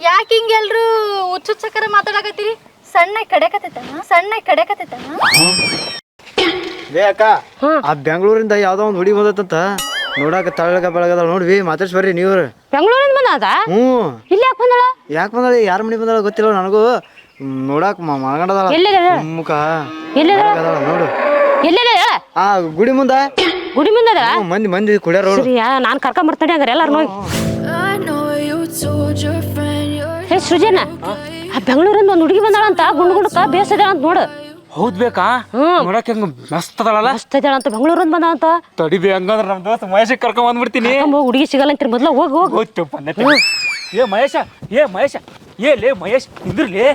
ಯಾಕೆ ಹಿಂಗೆ ಎಲ್ರು ಹುಚ್ಚುಚ್ಚಕರ ಮಾತಾಡಕತ್ತೀರಿ? ಸಣ್ಣ ಕಡೆಕತ್ತೈತ ಲೇ ಅಕ್ಕ, ಆ ಬೆಂಗಳೂರಿಂದ ಯಾವ್ದೋ ಒಂದು ಹುಡಿ ಬಂದತ್ತಂತ ನೋಡಾಕ ತಳಗ ಬೆಳಗದ ನೋಡ್ವಿ, ಮಾತಾಡ್ಸಿ ಬರ್ರಿ ನೀವು. ಬೆಂಗಳೂರಿಂದ ಬಂದಾದ? ಇಲ್ಲಿ ಯಾಕೆ ಬಂದಳ? ಯಾಕೆ ಬಂದಾಳ? ಯಾರ ಮನೆ ಬಂದಾಳ ಗೊತ್ತಿಲ್ಲ ನನಗೂ. ನೋಡಾಕ ಮನಗಂಡದಾಳ ಮುಖ ನೋಡು. ಆ ಗುಡಿ ಮುಂದ ಮಂದಿ ಕುಡಿಯಾರ. ನಾನ್ ಕರ್ಕೊಂಡ್ ಬರ್ತಾನೆ ಹಂಗಾರೆ ಎಲ್ಲಾರು ನೋಡಿ. ಹೇ ಸೃಜನ, ಆ ಬೆಂಗಳೂರಿಂದ ಒಂದು ಹುಡುಗಿ ಬಂದಾಳಂತ, ಗುಂಡ್ಕ ಬೇಸದ ಅಂತ ನೋಡು. ಹೌದ್ ಬೇಕಾ? ನೋಡಕ್ ಹೆಂಗ ಮಸ್ತ್ ಅದಳಲ್ಲ. ಮಸ್ತ್ ಅಂತ ಬೆಂಗಳೂರಿಂದ ಬಂದಾಳಂತ. ತಡಿಬಿ, ಹಂಗಂದ್ರ ನಮ್ ದೋಸ್ತ ಮಹೇಶ್ ಕರ್ಕೊಂಡ್ ಬಂದ್ಬಿಡ್ತೀನಿ. ಹುಡುಗಿ ಸಿಗಲ್ಲ ಅಂತೀರಿ, ಮೊದ್ಲು ಹೋಗ್. ಏ ಮಹೇಶ ಲೇ ಮಹೇಶ್ ನಿಂದ್ರಲೇ.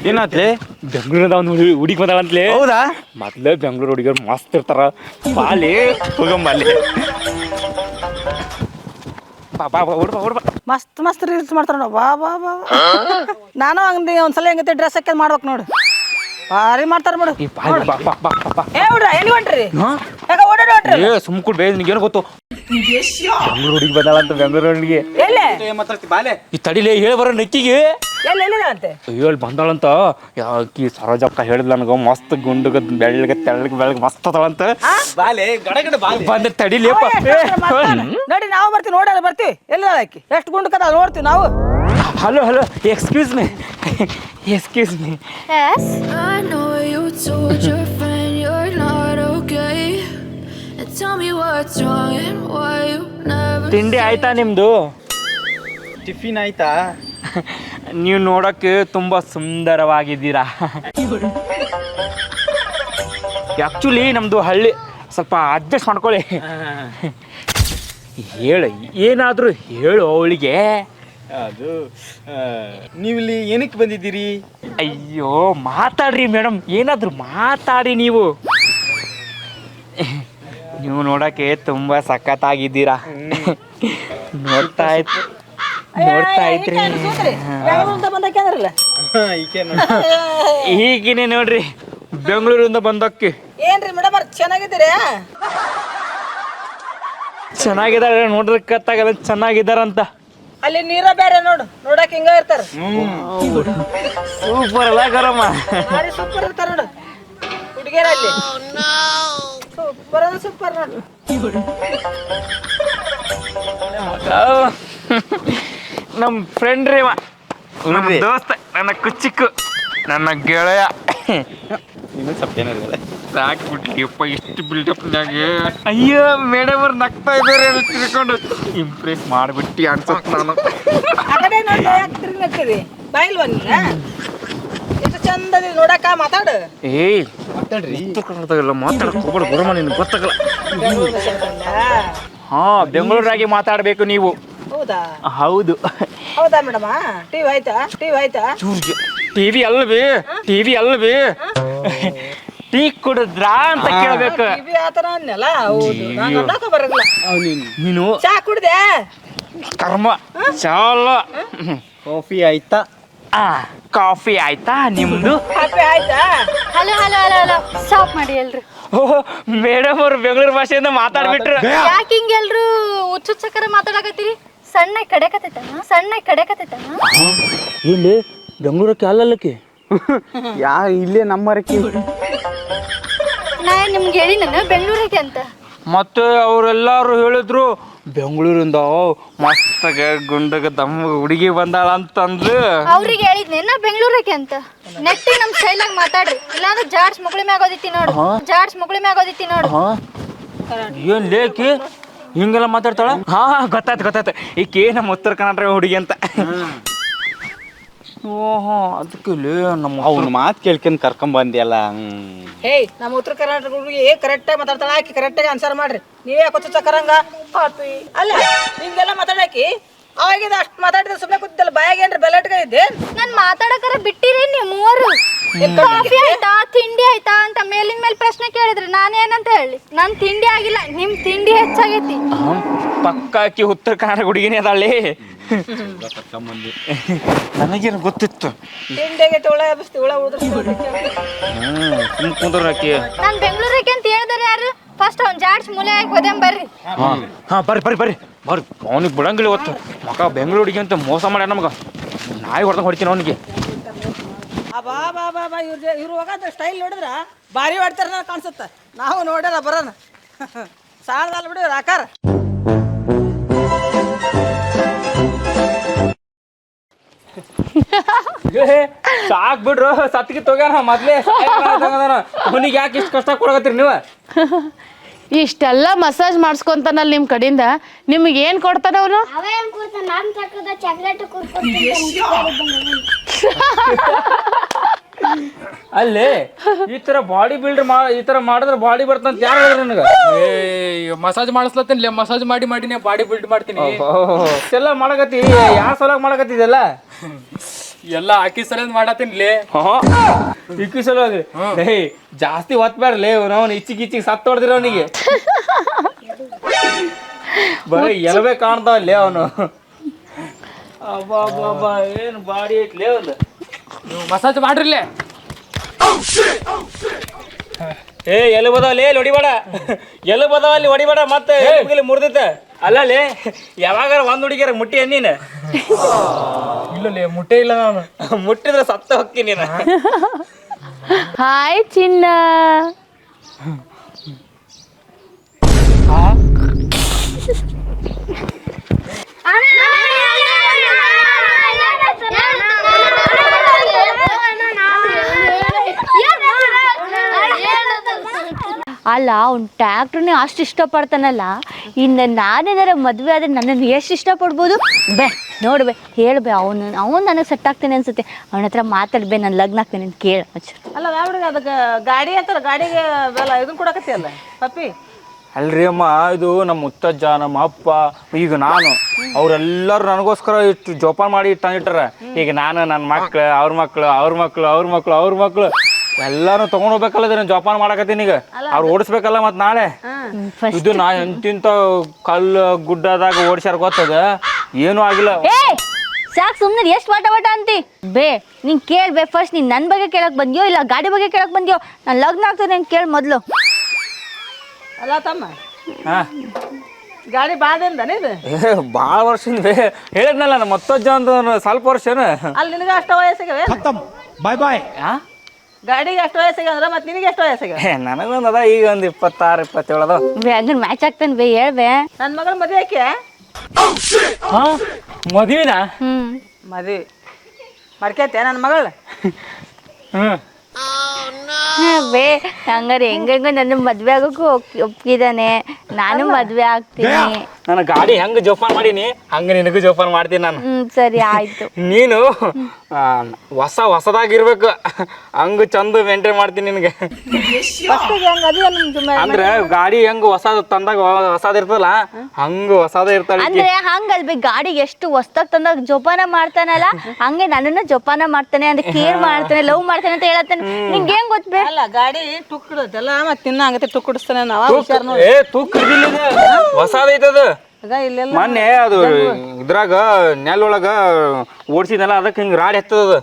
ಏನಾತ್ಲಿ? ಬೆಂಗಳೂರಿಂದ ಒಂದು ಹುಡುಗಿ ಬಂದಾಳಂತ್ಲೇ. ಹೌದಾ? ಮೊದ್ಲೇ ಬೆಂಗಳೂರು ಹುಡುಗಿಯರು ಮಸ್ತ್ ಇರ್ತಾರ. ಬಾಲಿ ಹೋಗಂಬಲ್ಲಿ. ಮಸ್ತ್ ರೀಲ್ಸ್ ಮಾಡ್ತಾರ ನೋಡು. ಬಾ ಬಾ ಬಾ ನಾನು ಹಂಗ ಒಂದ್ಸಲ ಹೆಂಗೈತೆ ಡ್ರೆಸ್ ಹಾಕಿ ಮಾಡ್ಬೇಕು ನೋಡು. ಭಾರಿ ಮಾಡ್ತಾರ ನೋಡು. ಎಲ್ಲಿ ಹೊಂಟ್ರಿ? ಸುಮ್ಕೂಡ್ ಬೇಗ ನಿನ್ಗೇನು ಗೊತ್ತು? ಬೆಂಗಳೂರು ಹುಡುಗಿ ಬಂದಾಳಂತ, ಬೆಂಗಳೂರು ಹುಡುಗಿ. ಈ ತಡಿಲೇ ಹೇಳಿ ಬರೋ ನಕ್ಕಿಗೆ ಹೇಳಿ ಬಂದಾಳಂತ. ಯಾಕಿ ಸರೋಜಕ್ಕ ಹೇಳಿದ್ಲ ನನಗ, ಮಸ್ತ್ ಗುಂಡುಗ ಬೆಳ್ಳಗ ತೆಳ್ಳಗ ಮಸ್ತ್ ಅದಾಳಂತ. ಬಂದ ತಡಿಲೇಪ. ನೋಡಿ ನಾವು ಬರ್ತೀವಿ, ನೋಡಲ್ಲ ಬರ್ತೀವಿ. ಎಲ್ಲಿ ಹಾಕಿ ಎಷ್ಟು ಗುಂಡು ಕದ ನೋಡ್ತೀವಿ ನಾವು. Hello excuse me. Yes. I know you told your friend you're not okay. And tell me what's wrong and why you never. ತಿಂಡಿ ಆಯ್ತಾ ನಿಮ್ದು? ಟಿಫಿನ್ ಆಯ್ತಾ? ನೀವು ನೋಡಕ್ಕೆ ತುಂಬಾ ಸುಂದರವಾಗಿದ್ದೀರಾ. ಆಕ್ಚುಲಿ ನಮ್ದು ಹಳ್ಳಿ, ಸ್ವಲ್ಪ ಅಡ್ಜಸ್ಟ್ ಮಾಡ್ಕೊಳ್ಳಿ. ಹೇಳು, ಏನಾದರೂ ಹೇಳು ಅವಳಿಗೆ. ಅದು ನೀವಿಲ್ಲಿ ಏನಕ್ಕೆ ಬಂದಿದ್ದೀರಿ? ಅಯ್ಯೋ ಮಾತಾಡ್ರಿ ಮೇಡಮ್, ಏನಾದರೂ ಮಾತಾಡಿ. ನೀವು ನೋಡಕ್ಕೆ ತುಂಬಾ ಸಖತ್ತಾಗಿದ್ದೀರಾ. ನೋಡ್ತಾ ಇದ್ರಿ ಈಗಿನೇ ನೋಡ್ರಿ, ಬೆಂಗಳೂರಿಂದ ಬಂದಕ್ಕೆ. ಏನ್ರಿ ಮೇಡಮ್ ಚೆನ್ನಾಗಿದ್ದೀರಾ? ಚೆನ್ನಾಗಿದ್ದಾರೆ, ನೋಡ್ರಕ್ಕಾಗಲ್ಲ ಚೆನ್ನಾಗಿದ್ದಾರಂತ. ಅಲ್ಲಿ ನೀರ ಬೇರೆ ನೋಡು, ನೋಡಕ್ ಹಿಂಗ ಇರ್ತಾರ. ಸೂಪರ್ ಅಲ್ಲ ಗರಮ್ಮ? ಭಾರಿ ಸೂಪರ್ ಇರ್ತಾರ ನೋಡು ಹುಡುಗಿಯರಲ್ಲಿ. ಸೂಪರ್ ನೋಡು. ನಮ್ಮ ಫ್ರೆಂಡ್ ರೀ, ನಮ್ಮ ದೋಸ್ತ, ನನ್ನ ಕುಚ್ಚಿಕ್ಕು, ನನ್ನ ಗೆಳೆಯ. ಸಾಕ್ಬಿಟ್ಲಿಪ್ಪ ಇಷ್ಟು ಬಿಲ್ಡಪ್ನಾಗ. ಅಯ್ಯೋ ಮೇಡಮ್ ಅವ್ರು ನಗ್ತಾ ಇದ್ದಾರೆ ಅಂತ ತಿಳ್ಕೊಂಡು ಇಂಪ್ರೆಸ್ ಮಾಡ್ಬಿಟ್ಟು ಅನ್ಸುತ್ತೆ. ನಾನು ಎಷ್ಟು ಚಂದ ನೋಡಕ. ಮಾತಾಡು. ಏಯ್ ಮಾತಾಡ್ರಿ, ಮಾತಾಡಕ್ ಹೋಗ್ಬೇಡ ಗುರಮ್ಮ, ನಿನ್ಗೆ ಗೊತ್ತಾಗಲ್ಲ. ಹಾ, ಬೆಂಗಳೂರಾಗಿ ಮಾತಾಡ್ಬೇಕು ನೀವು. ಹೌದಾ? ಹೌದಾ ಮೇಡಮ್? ಟಿವಿ ಆಯ್ತಾ? ಟಿವಿ ಅಲ್ವೇ ಟೀ ಕುಡಿದ್ರಾ ಅಂತ ಕೇಳ್ಬೇಕು. ನೀನು ಚಾ ಕುಡ್ದೆ? ಕರ್ಮ ಚಾಲ. ಕಾಫಿ ಆಯ್ತಾ ನಿಮ್ದು? ಕಾಫಿ ಆಯ್ತಾ? ಹಲೋ ಸ್ಟಾಪ್ ಮಾಡಿ ಎಲ್ರು. ಮೇಡಮ್ ಅವ್ರು ಬೆಂಗಳೂರು ಭಾಷೆಯಿಂದ ಮಾತಾಡ್ಬಿಟ್ರು. ಯಾಕೆ ಹಿಂಗೆ ಎಲ್ರು ಹುಚ್ಚುಚ್ಚಕರ ಮಾತಾಡಕತ್ತೀರಿ? ಸಣ್ಣ ಕಡೆಕತ್ತೈತ ಇಲ್ಲಿ ಬೆಂಗಳೂರಕ್ಕೆ ಅಲ್ಲಲ್ಲಕ್ಕೆ ಇಲ್ಲೇ ನಮ್ಮರಕ್ಕೆ. ನಾ ನಿಮ್ಗೆ ಹೇಳಿ ನಾನು ಬೆಂಗಳೂರಿಗೆ ಅಂತ. ಮತ್ತೆ ಅವರೆಲ್ಲರೂ ಹೇಳಿದ್ರು ಬೆಂಗಳೂರಿಂದ ಮಸ್ತಾಗ ಗುಂಡಗ ದಮ್ಮ ಹುಡುಗಿ ಬಂದಾಳ ಅಂತಂದ್ರು. ಅವ್ರಿಗೆ ಹೇಳಿದ್ನೆ ನಾ ಬೆಂಗಳೂರಿಗೆ ಅಂತ. ನೆಟ್ಟಿ ನಮ್ ಸ್ಟೈಲಾಗಿ ಮಾತಾಡ್ರಿ, ಇಲ್ಲಾಂದ್ರೆ ಜಾಡ್ಸ್ ಮುಗುಳಿ ಮ್ಯಾಗೋದಿತ್ತಿ ನೋಡು. ಏನ್ ಲೇಕಿ ಹಿಂಗೆಲ್ಲ ಮಾತಾಡ್ತಾಳ? ಹಾ ಗೊತ್ತಾಯ್ತು. ಈಕೆ ನಮ್ಮ ಉತ್ತರ ಕರ್ನಾಟಕ ಹುಡುಗಿ ಅಂತ. ಓಹೋ, ಅದಕ್ಕೆ ನಮ್ಮ ಅವ್ನ ಮಾತು ಕೇಳ್ಕೊಂಡ್ ಕರ್ಕೊಂಡ್ ಬಂದಿಯಲ್ಲ. ನಮ್ಮ ಉತ್ತರ ಕರ್ನಾಟಕ ಹುಡುಗಿ ಕರೆಕ್ಟಾಗಿ ಮಾತಾಡ್ತಾಳ. ಆಕಿ ಕರೆಕ್ಟಾಗಿ ಆನ್ಸರ್ ಮಾಡ್ರಿ. ನೀವೇ ಕೊಚ್ಚ ಚಕ್ಕರಂಗ ಅಲ್ಲ ಹಿಂಗೆಲ್ಲ ಮಾತಾಡಾಕಿ. ಅವಾಗಿದ ಅಷ್ಟು ಮಾತಾಡಿದ್ರೆ ಸುಮ್ಮನೆ ಕೂತಿದ್ದಲ್ಲ, ಬಾಯಾಗ ಏನ್ರಿ ಬೆಲ್ಲಟ್ಗ ಇದ್ದೆ. ನಾನು ಮಾತಾಡಕರ ಬಿಟ್ಟಿರಿ ನೀವು ಮೂವರು. ಕಾಫಿ ಆಯ್ತಾ, ತಿಂಡಿ ಆಯ್ತಾ ಅಂತ ಮೇಲಿನ ಮೇಲೆ ಪ್ರಶ್ನೆ ಕೇಳಿದ್ರಿ. ನಾನೇನಂತ ಹೇಳಿ? ನನ್ ತಿಂಡಿ ಆಗಿಲ್ಲ, ನಿಮ್ ತಿಂಡಿ ಹೆಚ್ಚಾಗೈತಿ. ಪಕ್ಕಾಕಿ ಉತ್ತರ ಕರ್ನಾಟಕ ಹುಡುಗಿನೇ ಅದಾಳೆ. ನನಗೇನು ಗೊತ್ತಿತ್ತು. ನಾನು ಬೆಂಗಳೂರಿಗೆ ಅಂತ ಹೇಳಿದ್ರೆ ಯಾರು? ಫಸ್ಟ್ ಅವ್ನು ಜಾಡ್ಸ್ ಮೂಲೆ ಆಗಿ ಹೋದೆಂ ಬರ್ರಿ. ಬರ್ರಿ ಅವನಿಗೆ ಬಿಡಂಗಿಲ್ಲ ಇವತ್ತು. ಮಗ ಬೆಂಗಳೂರಿಗೆ ಅಂತ ಮೋಸ ಮಾಡ್ಯಾರ ನಮಗ. ನಾಯಿ ಹೊಡ್ದಂಗೆ ಹೊಡಿತೀನಿ ಅವನಿಗೆ. ಬಾ ಬಾ ಬಾ ಬಾ ಇವ್ರು ಹೋಗೋದು ಸ್ಟೈಲ್ ನೋಡಿದ್ರ ಭಾರಿ ಮಾಡ್ತಾರ ಕಾಣಿಸುತ್ತೆ. ನಾವು ನೋಡ್ಯಾರ ಬರೋಣ ಸಾಲದಲ್ಲ ಬಿಡಿ ಆಕಾರ. ಸಾಕ್ ಬಿಡ್ರು, ಸತ್ತಿಗೆ ತೊಗ್ಯಾನ ಮೊದ್ಲೇ ಅವನಿಗೆ ಯಾಕೆ ಇಷ್ಟು ಕಷ್ಟ ಕೊಡಕತ್ತೀರಿ ನೀವು? ಇಷ್ಟೆಲ್ಲ ಮಸಾಜ್ ಮಾಡಿಸ್ಕೊಂತಾನಲ್ಲ ನಿಮ್ಮ ಕಡೆಯಿಂದ, ನಿಮ್ಗೆ ಏನು ಕೊಡ್ತಾನ ಅವನು? ಅಲ್ಲಿ ಈ ತರ ಬಾಡಿ ಬಿಲ್ಡರ್ ಈ ತರ ಮಾಡಿದ್ರೆ ಬಾಡಿ ಬರ್ತಂತ ಯಾರು ಹೇಳಿದ್ರು ನನಗೆ? ಮಸಾಜ್ ಮಾಡಿಸ್ಲತ್ತೀನಿ, ಮಸಾಜ್ ಮಾಡಿನೇ ಬಾಡಿ ಬಿಲ್ಡ್ ಮಾಡ್ತೀನಿ. ಎಲ್ಲ ಮಾಡಕತ್ತಿ, ಯಾವ ಸಲ ಮಾಡಕತ್ತಿದೆಲ್ಲ? ಎಲ್ಲ ಹಾಕಿ ಸಲಿಂದ ಮಾಡತ್ತೀನಿ. ಇಕ್ಕಿ ಸಲುವಾಗಿ ಜಾಸ್ತಿ ಒತ್ಬೇಡ್ಲಿ, ಅವನು ಇಚ್ಚಿಗೆ ಸತ್ತು ಹೊಡೆದಿರ ಅವನಿಗೆ. ಬರೀ ಎಲವೇ ಕಾಣ್ತಾವಲ್ಲಿ ಅವನು. ಅಬ್ಬಾ ಏನು ಬಾಡಿ ಐತ್ಲಿ ಅವನು. ನೀವು ಮಸಾಜ್ ಮಾಡ್ರಿಲ್ಲೇ. ಎಲ್ಲಿ ಬದಾವಲ್ಲಿ ಹೊಡಿಬೇಡ, ಎಲ್ಲಿ ಬದಾವ ಅಲ್ಲಿ ಹೊಡಿಬೇಡ, ಮತ್ತೆ ಮುರಿದೈತೆ ಅಲ್ಲಲ್ಲಿ. ಯಾವಾಗಾರ ಒಂದ್ ಹುಡುಗಿಯರ ಮುಟ್ಟಿ ನೀನು? ಇಲ್ಲಲೇ ಮುಟ್ಟೆ ಇಲ್ಲ ನಾನು. ಮುಟ್ಟಿದ್ರೆ ಸತ್ತ ಹೋಗ್ತೀನಿ ನೀನು. ಹಾಯ್ ಚಿನ್ನ. ಅಲ್ಲ ಅವ್ನು ಟ್ಯಾಕ್ಟ್ರನ್ನೇ ಅಷ್ಟು ಇಷ್ಟಪಡ್ತಾನಲ್ಲ, ಇನ್ನು ನಾನೇನಾರ ಮದುವೆ ಆದರೆ ನನ್ನನ್ನು ಎಷ್ಟು ಇಷ್ಟಪಡ್ಬೋದು? ನೋಡ್ಬೇ ಹೇಳ್ಬೇ, ಅವನು ನನಗೆ ಸೆಟ್ ಆಗ್ತೇನೆ ಅನ್ಸುತ್ತೆ. ಅವನ ಹತ್ರ ಮಾತಾಡ್ಬೇ, ನಾನು ಲಗ್ನ ಆಗ್ತೇನೆ ಅಂತ ಕೇಳ. ಅಲ್ಲ ಹುಡುಗ ಅದಕ್ಕೆ ಗಾಡಿ ಅಂತಾರ, ಗಾಡಿಗೆ ಬೆಲ್ಲ ಇದನ್ನ ಕೊಡಕತ್ತಿ ಅಲ್ಲ ಪಪ್ಪಿ. ಅಲ್ರಿ ಅಮ್ಮ, ಇದು ನಮ್ಮ ಮುತ್ತಜ್ಜ, ನಮ್ಮ ಅಪ್ಪ, ಈಗ ನಾನು, ಅವ್ರೆಲ್ಲರೂ ನನಗೋಸ್ಕರ ಇಷ್ಟು ಜೋಪಾನ ಮಾಡಿ ಇಟ್ಟಾರ. ಈಗ ನಾನು, ನನ್ನ ಮಕ್ಳು, ಅವ್ರ ಮಕ್ಳು, ಅವ್ರ ಮಕ್ಳು, ಅವ್ರ ಮಕ್ಳು, ಅವ್ರ ಮಕ್ಳು ಎಲ್ಲಾರು ತಗೊಂಡ್ ಹೋಗ್ಬೇಕಲ್ಲ, ನಾನು ಜೋಪಾನ ಮಾಡಕತ್ತೀನಿ. ಈಗ ಅವ್ರು ಓಡಿಸ್ಬೇಕಲ್ಲ ಮತ್ ನಾಳೆ. ಇದು ನಾ ಎಂತಿಂತ ಕಲ್ಲು ಗುಡ್ಡದಾಗ ಓಡಿಸ್ಯಾರ ಗೊತ್ತದ, ಏನೂ ಆಗಿಲ್ಲ. ಸಾಕು ಸುಮ್ಮನೆ ಎಷ್ಟು ವಾಟ ಅಂತಿ ಬೇ. ನೀನ್ ಕೇಳ್ಬೇ ಫಸ್ಟ್, ನೀನ್ ನನ್ನ ಬಗ್ಗೆ ಕೇಳಕ್ ಬಂದ್ಯೋ ಇಲ್ಲ ಗಾಡಿ ಬಗ್ಗೆ ಕೇಳಕ್ ಬಂದ್ಯೋ? ನಾನು ಲಗ್ನ ಆಗ್ತದೆ ನಂಗೆ ಕೇಳಿ ಮೊದಲು. ಅಲ್ಲ ತಮ್ಮ, ಗಾಡಿ ಬಾದಿಂದ ಇದು ಭಾಳ ವರ್ಷದಿಂದ ಹೇಳಿದ್ನಲ್ಲ ನಮ್ಮ ಮತ್ತೊಜ್ಜ ಅಂತ ಸ್ವಲ್ಪ ವರ್ಷ. ಅಲ್ಲಿ ನಿನಗೆ ಅಷ್ಟು ವಯಸ್ಸಿಗೆ ಬಾಯ್ ಬಾಯ್. ಗಾಡಿಗೆ ಅಷ್ಟು ವಯಸ್ಸಿಗೆ ಅಂದ್ರೆ ಮತ್ತೆ ನಿನಗೆ ಎಷ್ಟು ವಯಸ್ಸಿಗೆ? ನನಗೊಂದು ಅದ ಈಗ ಒಂದು 26, 27 ಅದ. ಬೇ ಹಂಗ ಮ್ಯಾಚ್ ಆಗ್ತಾನೆ ಬೇ, ಹೇಳ್ಬೇ. ನನ್ನ ಮಗಳ ಮದುವೆ ಆಕೆ ಮದುವಿನ ಮದುವೆ ಮಾಡ್ಕೇತೆ ನನ್ನ ಮಗಳು. ಬೇ ಹಂಗಾರೆ ಹೆಂಗ ನನ್ನ ಮದ್ವೆ ಆಗೋಕ್ಕೂ ಒಪ್ಪಿದಾನೆ, ನಾನು ಮದ್ವೆ ಆಗ್ತೀನಿ. ನನ್ನ ಗಾಡಿ ಹೆಂಗ್ ಜೋಪಾನ ಮಾಡೀನಿ ಹಂಗ ನಿನಗೂ ಜೋಪಾನ ಮಾಡ್ತೀನಿ ನಾನು. ಸರಿ ಆಯ್ತು. ನೀನು ಹೊಸದಾಗಿರ್ಬೇಕು, ಹಂಗ ಚಂದ ಮೇಂಟೈನ್ ಮಾಡ್ತೀನಿ ನಿನಗೆ. ಅಂದ್ರೆ ಗಾಡಿ ಹೆಂಗ್ ಹೊಸದ್ ತಂದಾಗ ಹೊಸದ್ ಇರ್ತದಲ್ಲ, ಹಂಗ ಹೊಸದ ಇರ್ತಾಳೆ. ಅಂದ್ರೆ ಹಂಗಲ್ಬೇ, ಗಾಡಿಗೆ ಎಷ್ಟು ಹೊಸ್ದಾಗ್ ತಂದಾಗ ಜೋಪಾನ ಮಾಡ್ತಾನಲ್ಲ, ಹಂಗೆ ನನ್ನನ್ನ ಜೋಪಾನ ಮಾಡ್ತಾನೆ, ಅಂದ್ರೆ ಕೇರ್ ಮಾಡ್ತಾನೆ, ಲವ್ ಮಾಡ್ತಾನೆ ಅಂತ ಹೇಳತ್ತಾನೆ. ನಿಂಗೆ ಹೆಂಗ್ ಗೊತ್ತೇ? ಅಲ್ಲ ಗಾಡಿ ತುಕ್ಕಡಲ್ಲ, ಮತ್ತೆ ತಿನ್ನಂಗತ್ತೆ ತುಕ್ಕಡಿಸ್ತಾನೆ. ನಾವು ತೂಕ ಹೊಸದೈತದ. ಮೊನ್ನೆ ಅದು ಇದ್ರಾಗ ನೆಲ್ಲೊಳಗ ಓಡಿಸಿದಲ್ಲ, ಅದಕ್ಕೆ ಹಿಂಗ ರಾಡಿ ಹತ್ತದ,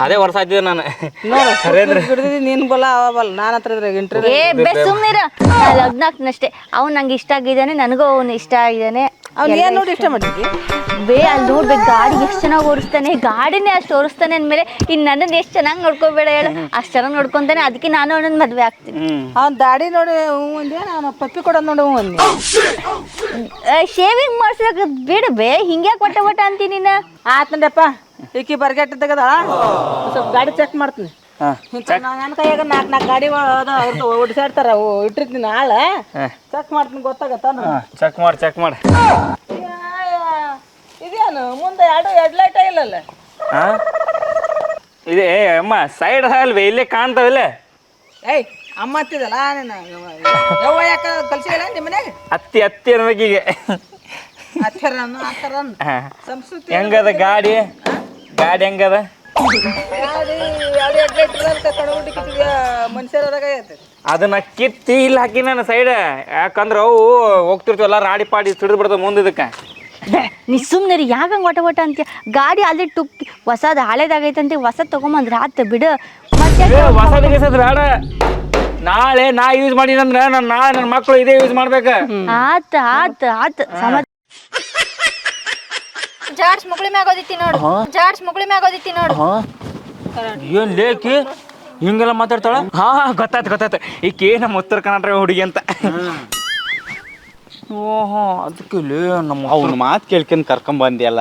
ಅದೇ ವರ್ಷ ಆಯ್ತಿದೆ ನಾನು. ನೀನ್ ಬಲ್ಲ ಅವಲ್ಲ, ನಾನು ಹತ್ರ ಇಂಟರ್ವ್ಯೂ. ಸುಮ್ಮನಿರ, ಲಗ್ನ ಆಗ್ತಾನಷ್ಟೇ. ಅವ್ನು ನಂಗೆ ಇಷ್ಟ ಆಗಿದ್ದಾನೆ, ನನಗೂ ಅವ್ನು ಇಷ್ಟ ಆಗಿದ್ದಾನೆ. ಅವ್ನು ಏನ್ ನೋಡಿ ಇಷ್ಟ ಮಾಡಿದ್ವಿ ಬೇ, ಅಲ್ಲಿ ನೋಡ್ಬೇಕು ಗಾಡಿ ಎಷ್ಟು ಚೆನ್ನಾಗಿ ಓಡಿಸ್ತಾನೆ, ಗಾಡಿನೇ ಅಷ್ಟು ಓಡಿಸ್ತಾನೆ ಅಂದ್ಮೇಲೆ ಇನ್ನು ನನ್ನನ್ನು ಎಷ್ಟು ಚೆನ್ನಾಗಿ ನೋಡ್ಕೋಬೇಡ ಹೇಳು, ಅಷ್ಟು ಚೆನ್ನಾಗಿ ನೋಡ್ಕೊಂತಾನೆ. ಅದಕ್ಕೆ ನಾನು ಅವನನ್ನ ಮದ್ವೆ ಆಗ್ತೀನಿ. ಅವ್ನ ದಾಡಿ ನೋಡಿ ಒಂದೇ, ನಾನು ಪಪ್ಪಿ ಕೊಡೋದು ನೋಡಿ ಒಂದೇ. ಶೇವಿಂಗ್ ಮಾಡ್ಸಕ್ ಬೇಡ ಬೇ, ಹಿಂಗೆ ಕೊಟ್ಟ ಅಂತೀನಿ ನೀನು. ಆತಂದಪ್ಪ, ಈಕಿ ಬರ್ಗೆಟ್ ತೆಗದಾಳ, ಸ್ವಲ್ಪ ಗಾಡಿ ಚೆಕ್ ಮಾಡ್ತೀನಿ. ನನ್ನ ಕೈಯಾಗ 4 ಗಾಡಿ ಅವ್ರದ್ದು ಓಡಿಸಾಡ್ತಾರ, ಇಟ್ಟಿರ್ತೀನಿ ನಾಳೆ ಚೆಕ್ ಮಾಡ್ತೀನಿ, ಗೊತ್ತಾಗತ್ತ. ಚೆಕ್ ಮಾಡಿ. ಇದೇನು ಮುಂದೆ ಎರಡು ಲೈಟ್ ಇಲ್ಲಲ್ಲ? ಇದೆ ಅಮ್ಮ, ಸೈಡ್ ಅಲ್ವೇ, ಇಲ್ಲೇ ಕಾಣ್ತಾವಿಲ್ಲ. ಏಯ್ ಅಮ್ಮ ಹತ್ತಿದಲ್ಲ, ಯವ್ವ ಯಾಕ ಕಲ್ಸಿಲ್ಲ ನಿಮ್ಮ ಮನ್ಯಾಗ? ಅತ್ತಿ ಅನ್ನಬೇಕೀಗ. ಸಂಸ್ಕೃತಿ ಹೆಂಗದ ಗಾಡಿ ಹೆಂಗದ? ಮನುಷ್ಯರಾಗ ಅದನ್ನ ಕಿತ್ತಿ ಇಲ್ಲಿ ಹಾಕಿ ನಾನು ಸೈಡ್, ಯಾಕಂದ್ರ ಅವು ಹೋಗ್ತಿರ್ತೀವಲ್ಲ, ರಾಡಿ ಪಾಡಿ ಸಿಡಿದು ಬಿಡ್ತಾವ ಮುಂದೆ. ಇದಕ್ಕೆ ನೀ ಸುಮ್ಮನೆ ಯಾಕಂಗೆ ಒಟ ಅಂತೀಯ? ಗಾಡಿ ಅಲ್ಲಿ ಟುಕ್ಕಿ ಹೊಸದು ಹಳೇದಾಗೈತಂತೆ, ಹೊಸದು ತಗೊಂಬಂದ್ರೆ ಆತ ಬಿಡು. ಮತ್ತೆ ಹೊಸದ್ ಬೇಡ, ನಾಳೆ ನಾ ಯೂಸ್ ಮಾಡಿನಂದ್ರ ನಾಳೆ ನನ್ನ ಮಕ್ಕಳು ಇದೇ ಯೂಸ್ ಮಾಡ್ಬೇಕ. ಆತ ಸಮಾಜ ಜಾಡ್ಸ್ ಮುಗುಳಿ ಮ್ಯಾಗ ಓದಿತಿ ನೋಡು ಜಾಡ್ಸ್ ಮುಗುಳಿ ಮ್ಯಾಗ ಓದಿತಿ ನೋಡು. ಏನ್ ಲೇಕಿ ಹಿಂಗೆಲ್ಲ ಮಾತಾಡ್ತಾಳ? ಹಾ ಗೊತ್ತಾಯ್ತು ಈಕೆ ನಮ್ಮ ಉತ್ತರ ಕರ್ನಾಟಕ ಹುಡುಗಿ ಅಂತ. ಓಹೋ ಅದಕ್ಕೆ ನಮ್ಮ ಅವ್ನ ಮಾತು ಕೇಳ್ಕೊಂಡ್ ಕರ್ಕೊಂಡ್ ಬಂದಿಯಲ್ಲ.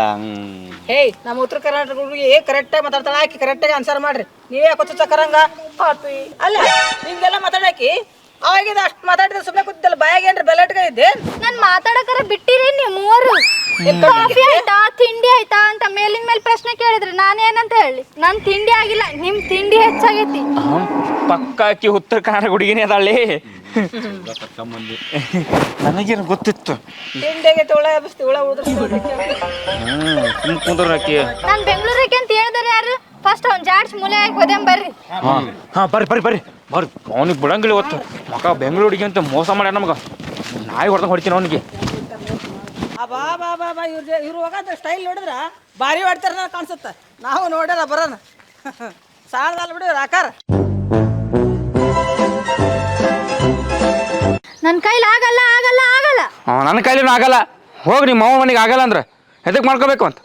ಏಯ್ ನಮ್ಮ ಉತ್ತರ ಕರ್ನಾಟಕ ಹುಡುಗಿ ಕರೆಕ್ಟಾಗಿ ಮಾತಾಡ್ತಾಳ ಆಕಿ ಕರೆಕ್ಟಾಗಿ ಆನ್ಸರ್ ಮಾಡ್ರಿ. ನೀವೇ ಕೊಚ್ಚ ಚಕ್ಕರಂಗ ಪಾಪಿ ಅಲ್ಲ ಹಿಂಗೆಲ್ಲ ಮಾತಾಡಾಕಿ ಅವಾಗಿದ ಅಷ್ಟು ಮಾತಾಡಿದ್ರೆ ಸುಮ್ಮನೆ ಕೂತಿದ್ದಲ್ಲ ಬಾಯಾಗ ಏನ್ರಿ ಬೆಲ್ಲಟ್ಗ ಇದ್ದೆ. ನಾನ್ ಮಾತಾಡಕರ ಬಿಟ್ಟಿರಿ ನೀವು ಮೂವರು. ಕಾಫಿ ಆಯ್ತಾ ತಿಂಡಿ ಆಯ್ತಾ ಅಂತ ಮೇಲಿನ ಮೇಲೆ ಪ್ರಶ್ನೆ ಕೇಳಿದ್ರಿ ನಾನೇನಂತ ಹೇಳಿ? ನನ್ ತಿಂಡಿ ಆಗಿಲ್ಲ, ನಿಮ್ ತಿಂಡಿ ಹೆಚ್ಚಾಗೈತಿ. ಪಕ್ಕ ಆಕಿ ಉತ್ತರ ಕರ್ನಾಟಕ ಹುಡುಗಿನೇ ಅದಾಳಿ. ನನಗೇನು ಗೊತ್ತಿತ್ತು. ತಿಂಡಿಗೆ ಹುಳ ಎಬ್ಬಿಸ್ತಿ ಹುಳ ಉದ್ರಿಸಿ ಕುಂದ್ರ ಆಕಿ. ನಾನ್ ಬೆಂಗಳೂರಿಗೆ ಅಂತ ಹೇಳಿದಾರೆ ಯಾರು? ಫಸ್ಟ್ ಅವ್ನ್ ಜಾಡ್ಸ್ ಮೂಲೆ ಹಾಕಿ ಹೋದೆಂ ಬರ್ರಿ. ಹಾ ಬರ್ರಿ ಅವನಿಗೆ ಬಿಡಂಗಿಲ್ಲ ಇವತ್ತು. ಮಕ್ಕ ಬೆಂಗಳೂರಿಗೆ ಅಂತ ಮೋಸ ಮಾಡ್ಯಾನ ನಮಗ. ನಾಯಿ ಹೊಡೆದಂಗೆ ಹೊಡಿತೀನಿ ಅವನಿಗೆ. ಬಾ ಬಾ ಬಾ ಬಾ ಇವ್ರು ಹೋಗೋದು ಸ್ಟೈಲ್ ನೋಡಿದ್ರ ಭಾರಿ ಹೊಡ್ತಾರ ಕಾಣಿಸುತ್ತೆ. ನಾವು ನೋಡ್ಯಾರ ಬರೋಣ ಸಾಲದಲ್ಲ ಬಿಡಿ ಆಕಾರ. ನನ್ ಕೈಲಿ ಆಗಲ್ಲ ಆಗಲ್ಲ ಆಗಲ್ಲ. ನನ್ನ ಕೈಲಿನೂ ಆಗಲ್ಲ. ಹೋಗಿ ನಿಮ್ಮ ಮಾವ ಮನೆಗೆ ಆಗಲ್ಲ ಅಂದ್ರೆ ಎದಕ್ಕೆ ಮಾಡ್ಕೋಬೇಕು ಅಂತ.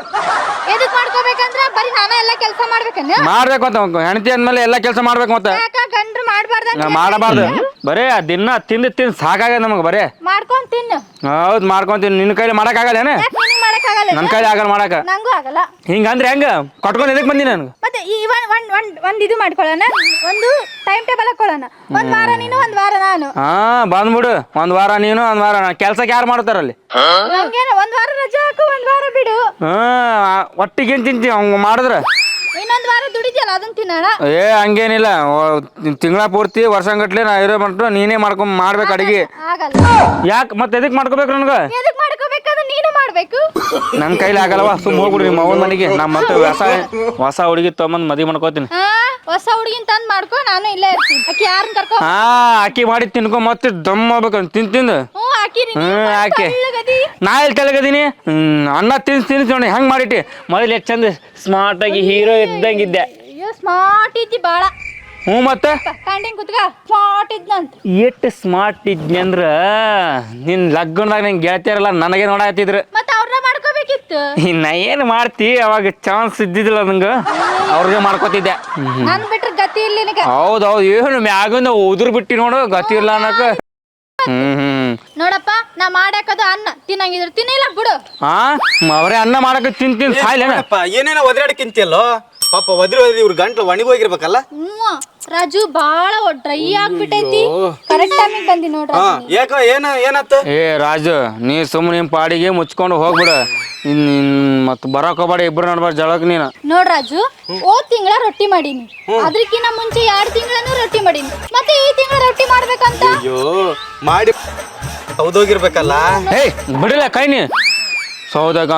ಎದಕ್ ಮಾಡ್ಕೋಬೇಕಂದ್ರ ಬರೀ ನಾನೇ ಎಲ್ಲ ಕೆಲಸ ಮಾಡ್ಬೇಕನ್ನ? ಮಾಡ್ಬೇಕು ಅಂತ ಹೆಂಡತಿ ಅಂದ್ಮೇಲೆ ಎಲ್ಲ ಕೆಲಸ ಮಾಡ್ಬೇಕು ಮತ್ತೆ. ಯಾಕ ಗಂಡ್ರು ಮಾಡ್ಬಾರ್ದ? ಮಾಡಬಾರ್ದು. ಬರೇ ಆ ದಿನ ತಿಂದು ಸಾಕಾಗ್ಯದ ನಮಗೆ. ಬರೇ ಮಾಡ್ಕೊಂಡ್ ತಿನ್ನು. ಹೌದು ಮಾಡ್ಕೊಂತೀನಿ. ನಿನ್ನ ಕೈಲಿ ಮಾಡಕ್ ಆಗಲ್ಲ ಏನ? ನಿನಗ್ ಮಾಡಕ್ ಆಗಲ್ಲ? ನನ್ನ ಕೈಲಿ ಆಗಲ್ಲ ಮಾಡಕ. ನಂಗೂ ಆಗಲ್ಲ. ಹಿಂಗಂದ್ರೆ ಹೆಂಗ ಕಟ್ಕೊಂಡು ಎದಕ್ ಬಂದಿ ನನ್ಗೆ? ಮತ್ತೆ ಈ ಒಂದ್ ಇದು ಮಾಡ್ಕೊಳ್ಳೋಣ, ಒಂದು ಟೈಮ್ ಟೇಬಲ್ ಹಾಕೊಳ್ಳೋಣ. ಒಂದ್ ವಾರ ನೀನು ಒಂದ್ ವಾರ ನಾನು. ಹಾ ಬಂದ್ಬಿಡು. ಒಂದ್ ವಾರ ನೀನು ಒಂದ್ ವಾರ ನಾನು. ಕೆಲ್ಸಕ್ಕೆ ಯಾರು ಮಾಡ್ತಾರಲ್ಲಿ? ನಮ್ಗೇನ ಒಂದ್ ವಾರ ರಜೆ ಹಾಕು, ಒಂದ್ ವಾರ ಬಿಡು. ಒಟ್ಟಿಗೆ ಏನ್ ತಿಂತಿ ಹಂಗ ಮಾಡಿದ್ರ? ಇನ್ನೊಂದ್ ವಾರ ದುಡಿದ್ಯಲ್ಲ ಅದನ್ನ ತಿನ್ನೋಣ. ಹಂಗೇನಿಲ್ಲ. ತಿಂಗಳ ಪೂರ್ತಿ ವರ್ಷಂಗಟ್ಲೆ ನಾ ಇರೋ ಮಟ್ಟ ನೀನೇ ಮಾಡ್ಬೇಕು ಅಡಿಗೆ. ಆಗಲ್ಲ. ಯಾಕೆ ಮತ್ತೆ ಎದಕ್ ಮಾಡ್ಕೋಬೇಕು ನನ್ಗ? ಎದಕ್ ಮಾಡ್ಕೋಬೇಕಾದ್ರೆ ನೀನು ಮಾಡ್ಬೇಕು. ನನ್ ಕೈಲಿ ಆಗಲ್ಲವ. ಸುಮ್ ಹೋಗ್ಬಿಡ್ರಿ ನಿಮ್ಮ ಅವನ ಮನೆಗೆ. ನಾ ಮತ್ತೆ ಹೊಸ ಹುಡುಗಿ ತಗೊಂಡ್ ಮದ್ವಿ ಮಾಡ್ಕೋತೀನಿ. ಹೊಸ ಹುಡುಗಿನ ತಂದ್ ಮಾಡ್ಕೊ, ನಾನು ಇಲ್ಲೇ ಇರ್ತೀನಿ. ಅಕ್ಕಿ ಯಾರನ್ನ ಕರ್ಕೊ? ಅಕ್ಕಿ ಮಾಡಿ ತಿನ್ಕೊ ಮತ್ತೆ ದಮ್ ಆಗ್ಬೇಕು ತಿಂದು. ಆಕೆ ನಾ ಎಲ್ಲಿ ತೆಲಗದೀನಿ? ಅನ್ನ ತಿನ್ಸಿ ನೋಡಿ ಹೆಂಗ್ ಮಾಡಿಟ್ಟಿ. ಮೊದಲು ಎಷ್ಟು ಚಂದ ಸ್ಮಾರ್ಟ್ ಆಗಿ ಹೀರೋ ಇದ್ದಂಗಿದ್ದೆ. ಅಯ್ಯೋ ಸ್ಮಾರ್ಟ್ ಇದ್ದಿ ಬಾಳ. ಮತ್ತೆ ಕಂಡಿಂಗ್ ಕುತ್ಕ ಸ್ಮಾರ್ಟ್ ಇದ್ನಂತ. ಎಷ್ಟು ಸ್ಮಾರ್ಟ್ ಇದ್ನಿ ಅಂದ್ರ ನಿನ್ ಲಗ್ನದಾಗ ನಂಗೆ ಗೆಳತಿಯರಲ್ಲ ನನಗೆ ನೋಡಾತಿದ್ರು. ಮತ್ತೆ ಅವ್ರನ್ನ ಮಾಡ್ಕೋಬೇಕಿತ್ತು. ನಾ ಏನ್ ಮಾಡ್ತಿ? ಅವಾಗ ಚಾನ್ಸ್ ಇದ್ದಿದ್ದಿಲ್ಲ ನಂಗ. ಅವ್ರಿಗೆ ಮಾಡ್ಕೋತಿದ್ದೆ. ನನ್ ಬಿಟ್ರೆ ಗತಿ ಇಲ್ಲ ನಿನಗ. ಹೌದೌದು. ಏನು ಮ್ಯಾಗಿಂದ ಉದುರ್ ಬಿಟ್ಟಿ ನೋಡು ಗತಿ ಇಲ್ಲ ಅನ್ನಕ. ನೋಡಪ್ಪ ನಾ ಮಾಡಾಕದು ಅನ್ನ ತಿನ್ನಂಗಿದ್ರು ತಿನ್ನಿಲ್ಲ ಬಿಡು. ಅವರೇ ಅನ್ನ ಮಾಡಕ ತಿಂತೀನಿ ಸಾಯ್ಲೇನ? ಏನೇನೋ ಒದರಾಡಕ್ಕಿಂತಿಯಲ್ಲೋ ಪಾಪ ಒದ್ರಿ ಇವ್ರ ಗಂಟ್ಲು ಒಣಗೋಗಿರ್ಬೇಕಲ್ಲ. ರಾಜು ಬಾಳ ಡ್ರೈ ಆಗ್ಬಿಟ್ಟೈತಿ. ಕರೆಕ್ಟ್ ಟೈಮಿಗೆ ಬಂದಿ ನೋಡ್ರ. ಯಾಕೋ ಏನಾಯ್ತು? ರಾಜು ನೀ ಸುಮ್ಮನೆ ನಿಮ್ ಪಾಡಿಗೆ ಮುಚ್ಕೊಂಡು ಹೋಗ್ಬಿಡು. ಮತ್ ಬರಕ್ ಹೋಗ್ಬೇಡ. ಇಬ್ರು ನೋಡ್ಬಾರ್ದು ಜಳಕ್ ನೀನು. ನೋಡ್ ರಾಜು, ಹೋದ್ ತಿಂಗಳ ರೊಟ್ಟಿ ಮಾಡೀನಿ. ಅದ್ರಕ್ಕಿಂತ ಮುಂಚೆ 2 ತಿಂಗಳನು ರೊಟ್ಟಿ ಮಾಡೀನಿ. ಮತ್ತೆ ಈ ತಿಂಗಳ ರೊಟ್ಟಿ ಮಾಡ್ಬೇಕಂತ. ಅಯ್ಯೋ ಮಾಡಿ ಹೌದೋಗಿರ್ಬೇಕಲ್ಲ. ಬಿಡಲ್ಲ ಕೈ ನೀ ಸೌದಾಗ